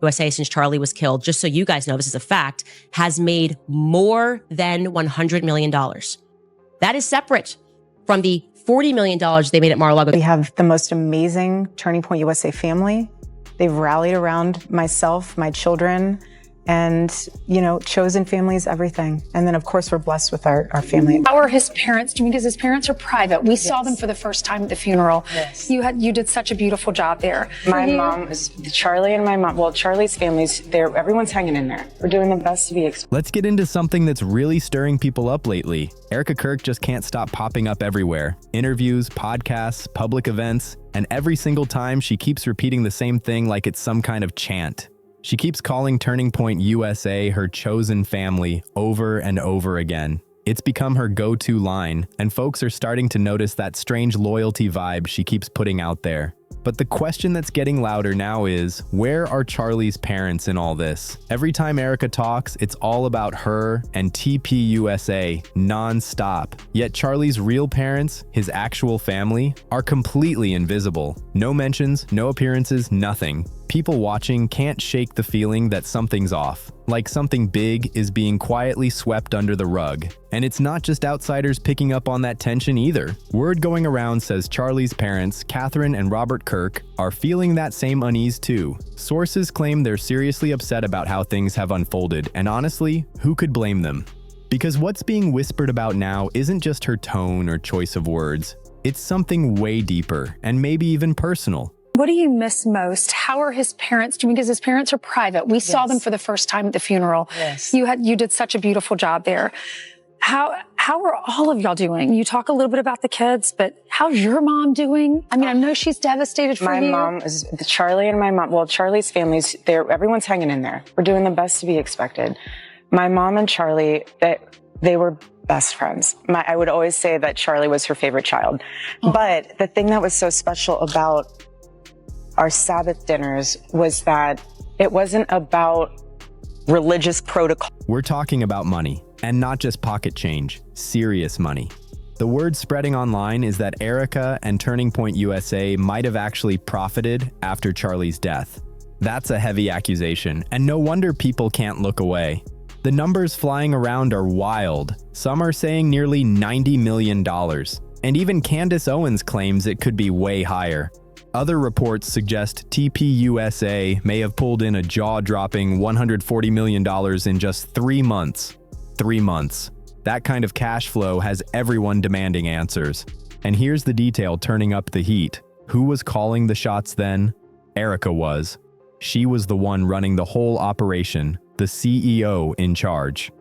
USA since Charlie was killed, just so you guys know, this is a fact, has made more than $100 million. That is separate from the $40 million they made at Mar-a-Lago. We have the most amazing Turning Point USA family. They've rallied around myself, my children, and, you know, chosen family is everything. And then, of course, we're blessed with our family. How are his parents doing? Because his parents are private. We saw them for the first time at the funeral. Yes. You did such a beautiful job there. My mom is Charlie and my mom. Well, Charlie's family's there. Everyone's hanging in there. We're doing the best to be expected. Let's get into something that's really stirring people up lately. Erika Kirk just can't stop popping up everywhere. Interviews, podcasts, public events, and every single time she keeps repeating the same thing like it's some kind of chant. She keeps calling Turning Point USA her chosen family over and over again. It's become her go-to line, and folks are starting to notice that strange loyalty vibe she keeps putting out there. But the question that's getting louder now is, where are Charlie's parents in all this? Every time Erika talks, it's all about her and TPUSA non-stop. Yet Charlie's real parents, his actual family, are completely invisible. No mentions, no appearances, nothing. People watching can't shake the feeling that something's off, like something big is being quietly swept under the rug. And it's not just outsiders picking up on that tension either. Word going around says Charlie's parents, Catherine and Robert Kirk, are feeling that same unease too. Sources claim they're seriously upset about how things have unfolded, and honestly, who could blame them? Because what's being whispered about now isn't just her tone or choice of words. It's something way deeper, and maybe even personal. What do you miss most? How are his parents doing? Because his parents are private. We saw them for the first time at the funeral. Yes. You did such a beautiful job there. How are all of y'all doing? You talk a little bit about the kids, but how's your mom doing? I mean, I know she's devastated for you. My mom is Charlie and my mom. Well, Charlie's family's there. Everyone's hanging in there. We're doing the best to be expected. My mom and Charlie, they were best friends. I would always say that Charlie was her favorite child. Oh. But the thing that was so special about our Sabbath dinners was that it wasn't about religious protocol. We're talking about money, and not just pocket change, serious money. The word spreading online is that Erika and Turning Point USA might have actually profited after Charlie's death. That's a heavy accusation, and no wonder people can't look away. The numbers flying around are wild. Some are saying nearly $90 million, and even Candace Owens claims it could be way higher. Other reports suggest TPUSA may have pulled in a jaw-dropping $140 million in just 3 months. 3 months. That kind of cash flow has everyone demanding answers. And here's the detail turning up the heat. Who was calling the shots then? Erika was. She was the one running the whole operation, the CEO in charge.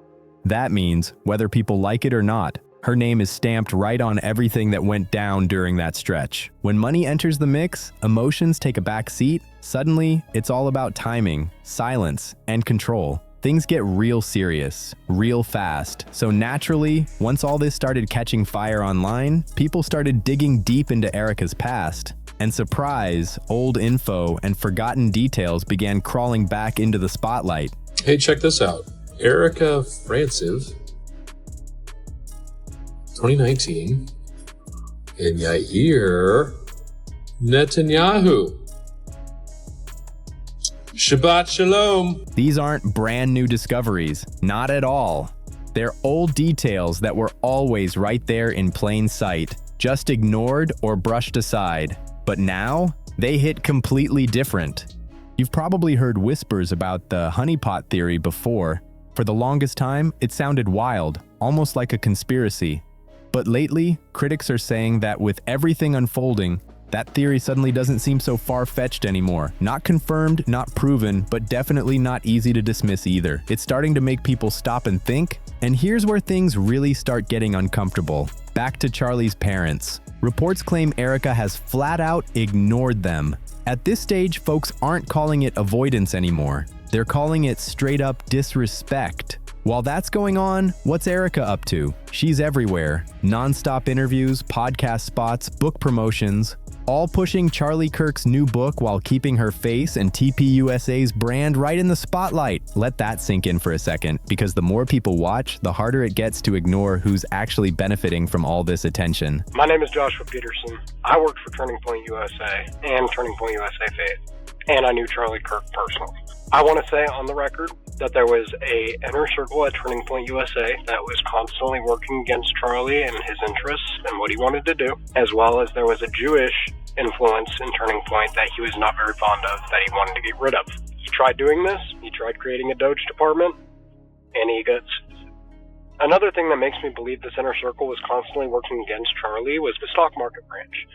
That means, whether people like it or not, her name is stamped right on everything that went down during that stretch. When money enters the mix, emotions take a back seat. Suddenly, it's all about timing, silence, and control. Things get real serious, real fast. So naturally, once all this started catching fire online, people started digging deep into Erika's past. And surprise, old info and forgotten details began crawling back into the spotlight. Hey, check this out. Erika Francev, 2019, and Yair Netanyahu. Shabbat Shalom. These aren't brand new discoveries, not at all. They're old details that were always right there in plain sight, just ignored or brushed aside. But now, they hit completely different. You've probably heard whispers about the honeypot theory before. For the longest time, it sounded wild, almost like a conspiracy. But lately, critics are saying that with everything unfolding, that theory suddenly doesn't seem so far-fetched anymore. Not confirmed, not proven, but definitely not easy to dismiss either. It's starting to make people stop and think, and here's where things really start getting uncomfortable. Back to Charlie's parents. Reports claim Erika has flat out ignored them. At this stage, folks aren't calling it avoidance anymore. They're calling it straight-up disrespect. While that's going on, what's Erika up to? She's everywhere. Non-stop interviews, podcast spots, book promotions, all pushing Charlie Kirk's new book while keeping her face and TPUSA's brand right in the spotlight. Let that sink in for a second, because the more people watch, the harder it gets to ignore who's actually benefiting from all this attention. My name is Joshua Peterson. I work for Turning Point USA and Turning Point USA Faith. and I knew Charlie Kirk personally. I want to say on the record that there was a inner circle at Turning Point USA that was constantly working against Charlie and his interests and what he wanted to do, as well as there was a Jewish influence in Turning Point that he was not very fond of, that he wanted to get rid of. He tried doing this, he tried creating a Doge department, and he got... Another thing that makes me believe this inner circle was constantly working against Charlie was the stock market branch.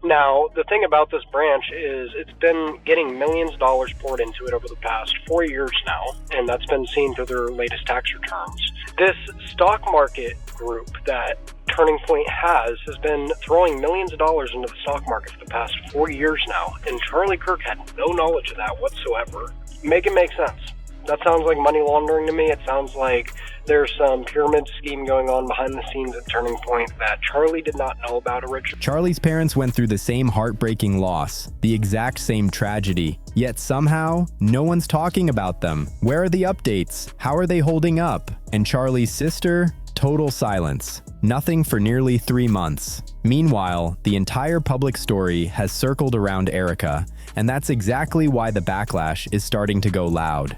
Now, the thing about this branch is it's been getting millions of dollars poured into it over the past 4 years now, and that's been seen through their latest tax returns. This stock market group that Turning Point has been throwing millions of dollars into the stock market for the past 4 years now, and Charlie Kirk had no knowledge of that whatsoever. Make it make sense. That sounds like money laundering to me. It sounds like there's some pyramid scheme going on behind the scenes at Turning Point that Charlie did not know about originally. Charlie's parents went through the same heartbreaking loss, the exact same tragedy, yet somehow no one's talking about them. Where are the updates? How are they holding up? And Charlie's sister? Total silence. Nothing for nearly 3 months. Meanwhile, the entire public story has circled around Erika, and that's exactly why the backlash is starting to go loud.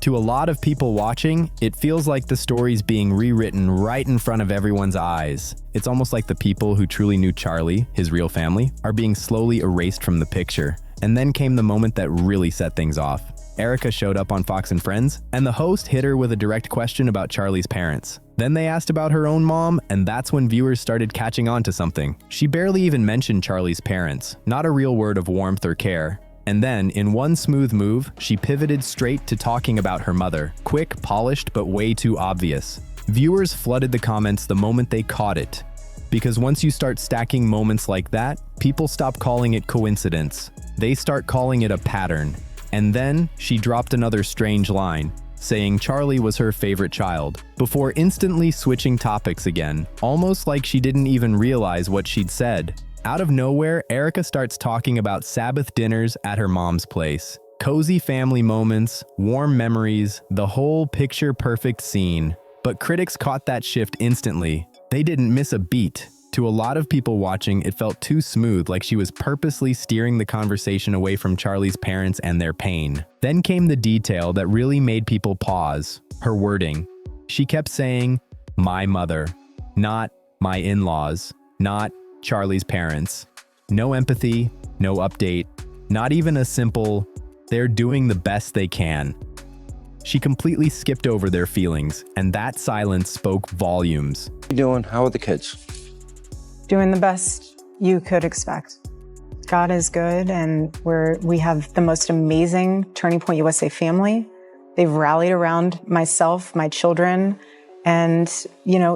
To a lot of people watching, it feels like the story's being rewritten right in front of everyone's eyes. It's almost like the people who truly knew Charlie, his real family, are being slowly erased from the picture. And then came the moment that really set things off. Erika showed up on Fox and Friends, and the host hit her with a direct question about Charlie's parents. Then they asked about her own mom, and that's when viewers started catching on to something. She barely even mentioned Charlie's parents, not a real word of warmth or care. And then, in one smooth move, she pivoted straight to talking about her mother. Quick, polished, but way too obvious. Viewers flooded the comments the moment they caught it. Because once you start stacking moments like that, people stop calling it coincidence. They start calling it a pattern. And then, she dropped another strange line, saying Charlie was her favorite child, before instantly switching topics again, almost like she didn't even realize what she'd said. Out of nowhere, Erika starts talking about Sabbath dinners at her mom's place. Cozy family moments, warm memories, the whole picture-perfect scene. But critics caught that shift instantly. They didn't miss a beat. To a lot of people watching, it felt too smooth, like she was purposely steering the conversation away from Charlie's parents and their pain. Then came the detail that really made people pause. Her wording. She kept saying, "my mother," not "my in-laws," not Charlie's parents. No empathy, no update, not even a simple, "they're doing the best they can." She completely skipped over their feelings, and that silence spoke volumes. How you doing? How are the kids? Doing the best you could expect. God is good, and we have the most amazing Turning Point USA family. They've rallied around myself, my children, and,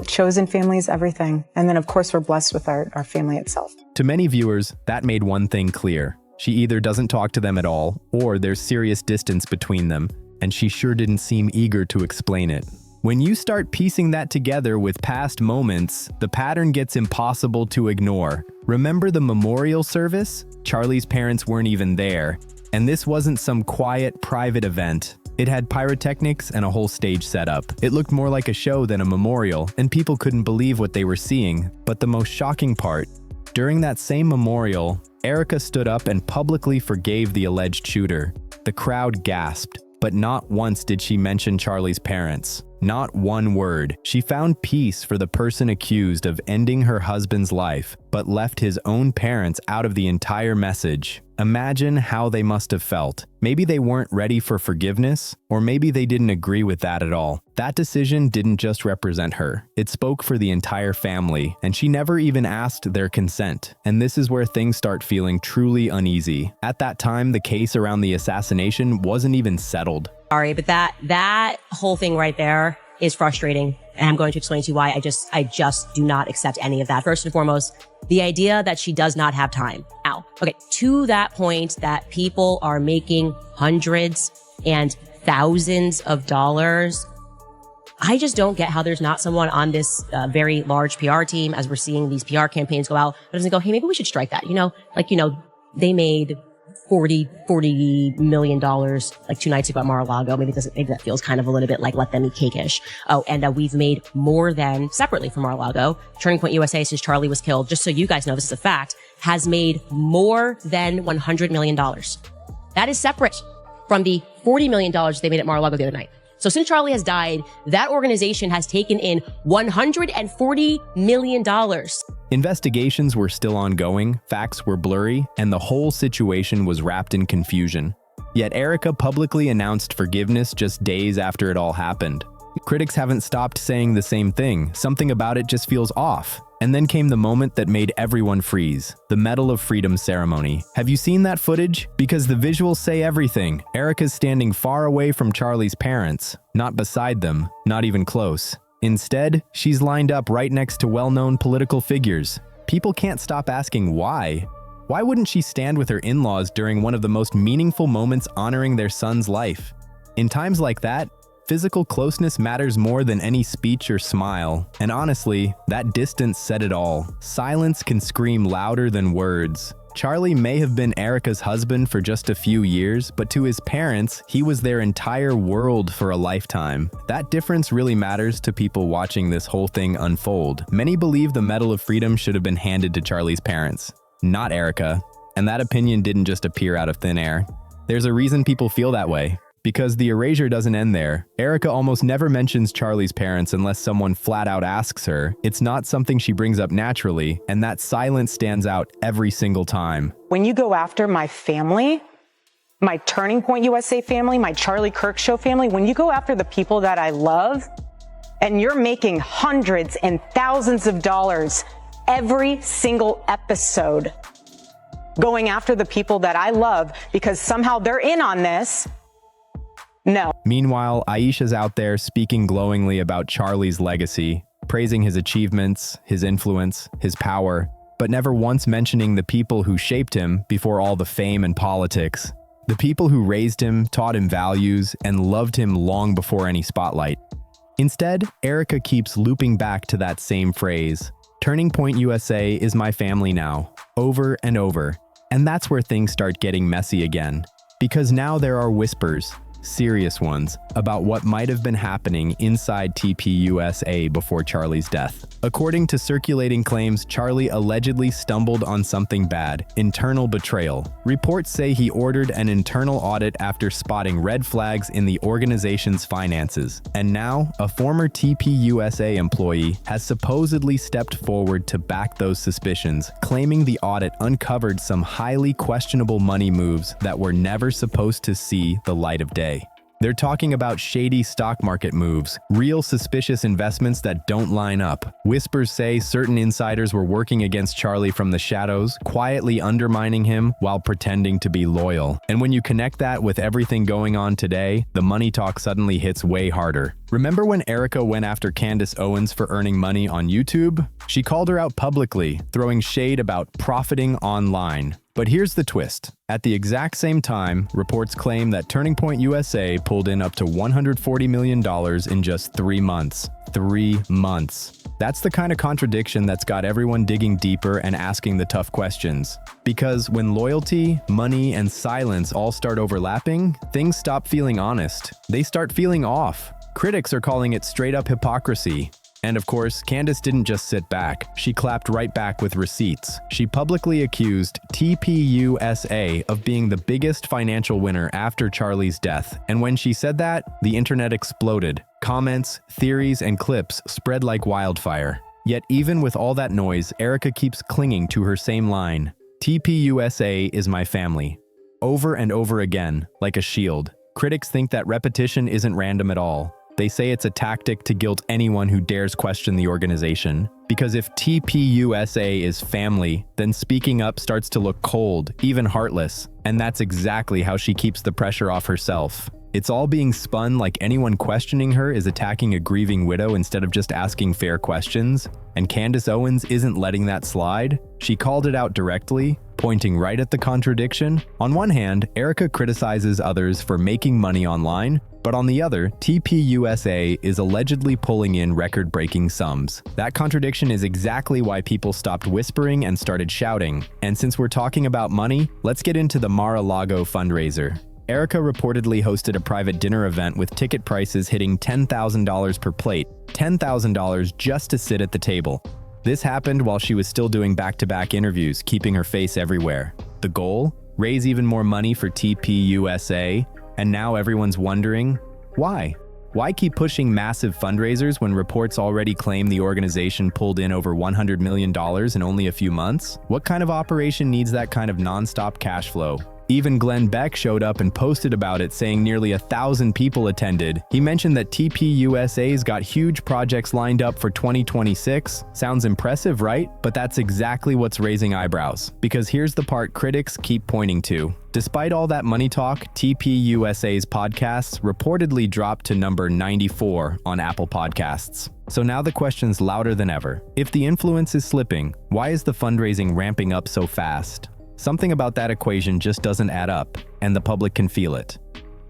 chosen family is everything. And then, of course, we're blessed with our family itself. To many viewers, that made one thing clear. She either doesn't talk to them at all, or there's serious distance between them, and she sure didn't seem eager to explain it. When you start piecing that together with past moments, the pattern gets impossible to ignore. Remember the memorial service? Charlie's parents weren't even there, and this wasn't some quiet, private event. It had pyrotechnics and a whole stage set up. It looked more like a show than a memorial, and people couldn't believe what they were seeing. But the most shocking part, during that same memorial, Erika stood up and publicly forgave the alleged shooter. The crowd gasped, but not once did she mention Charlie's parents. Not one word. She found peace for the person accused of ending her husband's life, but left his own parents out of the entire message. Imagine how they must have felt. Maybe they weren't ready for forgiveness, or maybe they didn't agree with that at all. That decision didn't just represent her. It spoke for the entire family, and she never even asked their consent. And this is where things start feeling truly uneasy. At that time, the case around the assassination wasn't even settled. Sorry, but that whole thing right there is frustrating. And I'm going to explain to you why I just do not accept any of that. First and foremost, the idea that she does not have time. Ow. Okay, to that point that people are making hundreds and thousands of dollars, I just don't get how there's not someone on this very large PR team, as we're seeing these PR campaigns go out, that doesn't go, hey, maybe we should strike that. They made $40 million like 2 nights ago at Mar-a-Lago. Maybe that feels kind of a little bit like let them eat cake-ish. Oh, and we've made more than, separately from Mar-a-Lago, Turning Point USA, since Charlie was killed, just so you guys know this is a fact, has made more than $100 million. That is separate from the $40 million they made at Mar-a-Lago the other night. So since Charlie has died, that organization has taken in $140 million. Investigations were still ongoing, facts were blurry, and the whole situation was wrapped in confusion. Yet Erika publicly announced forgiveness just days after it all happened. Critics haven't stopped saying the same thing. Something about it just feels off. And then came the moment that made everyone freeze, the Medal of Freedom ceremony. Have you seen that footage? Because the visuals say everything. Erika's standing far away from Charlie's parents, not beside them, not even close. Instead, she's lined up right next to well-known political figures. People can't stop asking why. Why wouldn't she stand with her in-laws during one of the most meaningful moments honoring their son's life? In times like that, physical closeness matters more than any speech or smile, and honestly, that distance said it all. Silence can scream louder than words. Charlie may have been Erika's husband for just a few years, but to his parents, he was their entire world for a lifetime. That difference really matters to people watching this whole thing unfold. Many believe the Medal of Freedom should have been handed to Charlie's parents, not Erika, and that opinion didn't just appear out of thin air. There's a reason people feel that way. Because the erasure doesn't end there. Erika almost never mentions Charlie's parents unless someone flat out asks her. It's not something she brings up naturally, and that silence stands out every single time. When you go after my family, my Turning Point USA family, my Charlie Kirk Show family, when you go after the people that I love, and you're making hundreds and thousands of dollars every single episode, going after the people that I love because somehow they're in on this, no. Meanwhile, Aisha's out there speaking glowingly about Charlie's legacy, praising his achievements, his influence, his power, but never once mentioning the people who shaped him before all the fame and politics. The people who raised him, taught him values, and loved him long before any spotlight. Instead, Erika keeps looping back to that same phrase, "Turning Point USA is my family now," over and over. And that's where things start getting messy again. Because now there are whispers, serious ones, about what might have been happening inside TPUSA before Charlie's death. According to circulating claims, Charlie allegedly stumbled on something bad, internal betrayal. Reports say he ordered an internal audit after spotting red flags in the organization's finances. And now, a former TPUSA employee has supposedly stepped forward to back those suspicions, claiming the audit uncovered some highly questionable money moves that were never supposed to see the light of day. They're talking about shady stock market moves, real suspicious investments that don't line up. Whispers say certain insiders were working against Charlie from the shadows, quietly undermining him while pretending to be loyal. And when you connect that with everything going on today, the money talk suddenly hits way harder. Remember when Erika went after Candace Owens for earning money on YouTube? She called her out publicly, throwing shade about profiting online. But here's the twist. At the exact same time, reports claim that Turning Point USA pulled in up to $140 million in just 3 months. 3 months. That's the kind of contradiction that's got everyone digging deeper and asking the tough questions. Because when loyalty, money, and silence all start overlapping, things stop feeling honest. They start feeling off. Critics are calling it straight-up hypocrisy. And of course, Candace didn't just sit back. She clapped right back with receipts. She publicly accused TPUSA of being the biggest financial winner after Charlie's death. And when she said that, the internet exploded. Comments, theories, and clips spread like wildfire. Yet even with all that noise, Erika keeps clinging to her same line. TPUSA is my family. Over and over again, like a shield. Critics think that repetition isn't random at all. They say it's a tactic to guilt anyone who dares question the organization. Because if TPUSA is family, then speaking up starts to look cold, even heartless. And that's exactly how she keeps the pressure off herself. It's all being spun like anyone questioning her is attacking a grieving widow instead of just asking fair questions. And Candace Owens isn't letting that slide. She called it out directly, pointing right at the contradiction. On one hand, Erika criticizes others for making money online, but on the other, TPUSA is allegedly pulling in record-breaking sums. That contradiction is exactly why people stopped whispering and started shouting. And since we're talking about money, let's get into the Mar-a-Lago fundraiser. Erika reportedly hosted a private dinner event with ticket prices hitting $10,000 per plate, $10,000 just to sit at the table. This happened while she was still doing back-to-back interviews, keeping her face everywhere. The goal? raise even more money for TPUSA, and now everyone's wondering, why? Why keep pushing massive fundraisers when reports already claim the organization pulled in over $100 million in only a few months? What kind of operation needs that kind of non-stop cash flow? Even Glenn Beck showed up and posted about it, saying nearly 1,000 people attended. He mentioned that TPUSA's got huge projects lined up for 2026. Sounds impressive, right? But that's exactly what's raising eyebrows. Because here's the part critics keep pointing to. Despite all that money talk, TPUSA's podcasts reportedly dropped to number 94 on Apple Podcasts. So now the question's louder than ever. If the influence is slipping, why is the fundraising ramping up so fast? Something about that equation just doesn't add up, and the public can feel it.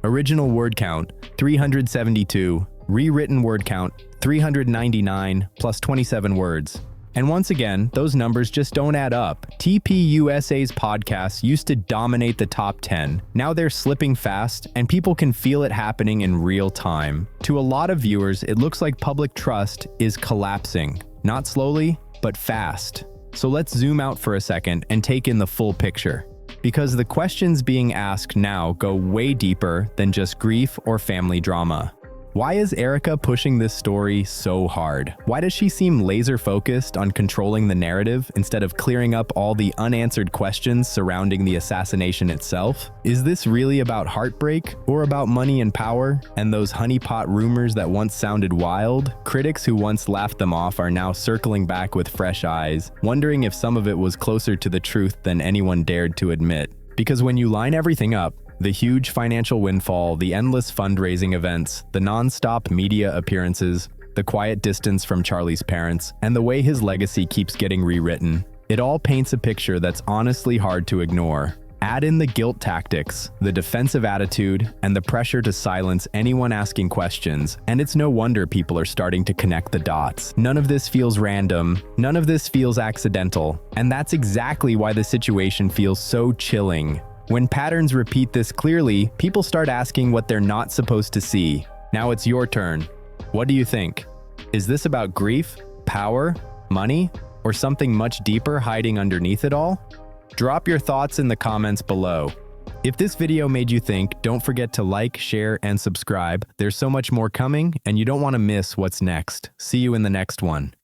Original word count, 372. Rewritten word count, 399 plus 27 words. And once again, those numbers just don't add up. TPUSA's podcasts used to dominate the top 10. Now they're slipping fast, and people can feel it happening in real time. To a lot of viewers, it looks like public trust is collapsing. Not slowly, but fast. So let's zoom out for a second and take in the full picture. Because the questions being asked now go way deeper than just grief or family drama. Why is Erika pushing this story so hard? Why does she seem laser-focused on controlling the narrative instead of clearing up all the unanswered questions surrounding the assassination itself? Is this really about heartbreak, or about money and power, and those honeypot rumors that once sounded wild? Critics who once laughed them off are now circling back with fresh eyes, wondering if some of it was closer to the truth than anyone dared to admit. Because when you line everything up, the huge financial windfall, the endless fundraising events, the non-stop media appearances, the quiet distance from Charlie's parents, and the way his legacy keeps getting rewritten, it all paints a picture that's honestly hard to ignore. Add in the guilt tactics, the defensive attitude, and the pressure to silence anyone asking questions, and it's no wonder people are starting to connect the dots. None of this feels random, none of this feels accidental, and that's exactly why the situation feels so chilling. When patterns repeat this clearly, people start asking what they're not supposed to see. Now it's your turn. What do you think? Is this about grief, power, money, or something much deeper hiding underneath it all? Drop your thoughts in the comments below. If this video made you think, don't forget to like, share, and subscribe. There's so much more coming, and you don't want to miss what's next. See you in the next one.